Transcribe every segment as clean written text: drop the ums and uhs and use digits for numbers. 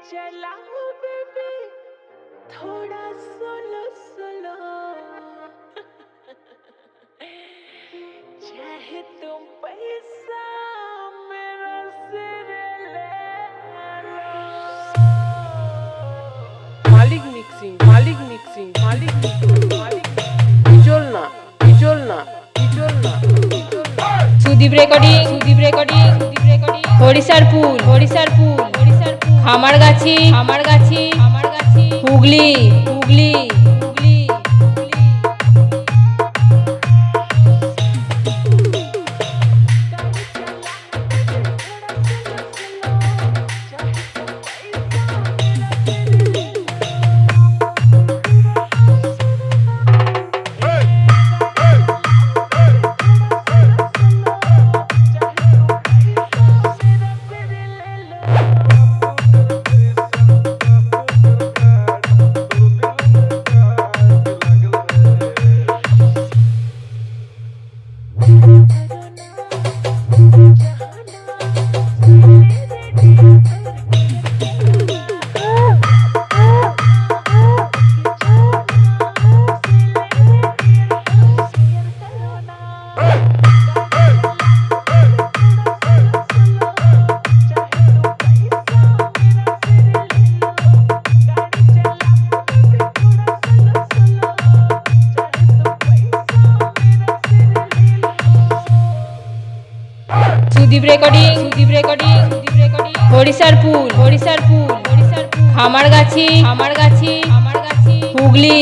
चलाओ बेबी थोड़ा solo solo चाहे तुम पैसा मेरा सिर ले लो। Malik mixing Malik mixing Malik mixing Malik বিজল না বিজল না বিজল না Sudip recording Harisarpul Khamargachi Hooghly Sudip recording Harisarpul Khamargachi Hooghly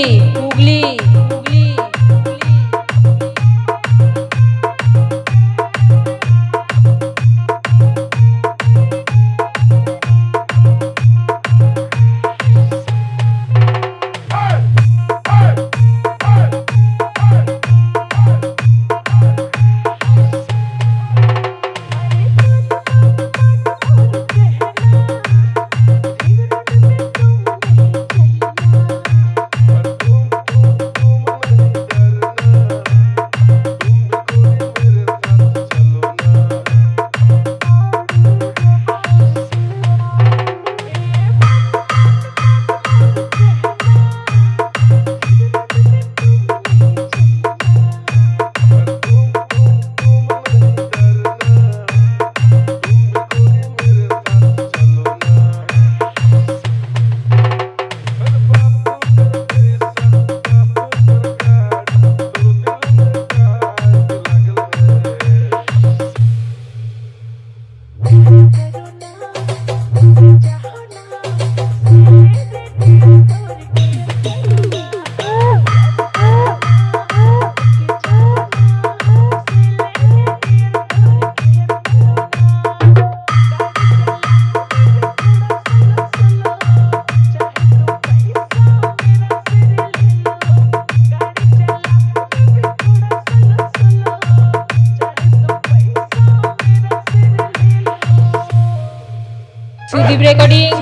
Sudip recording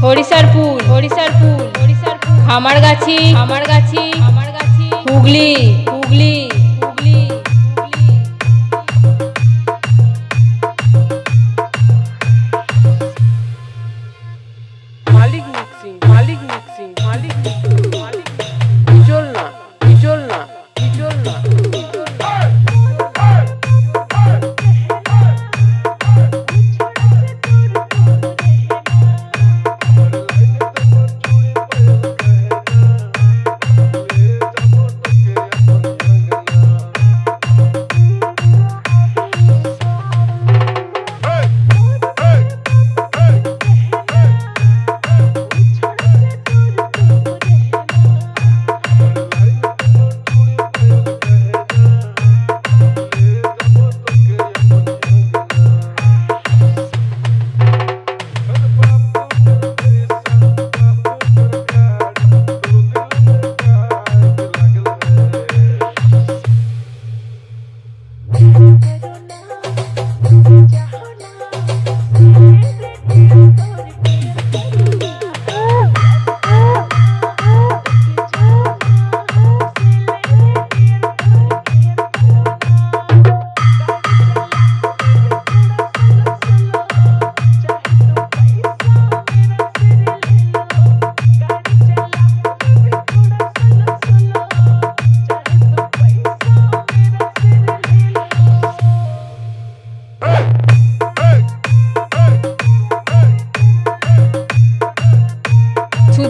Harisarpul Khamargachi Hooghly Malik mixing Malik mixing Malik Malik বিজল না বিজল না বিজল না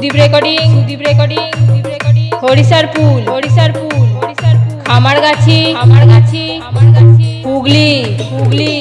সুদীপ রেকর্ডিং হরিসারপুল খামারগাছি হুগলি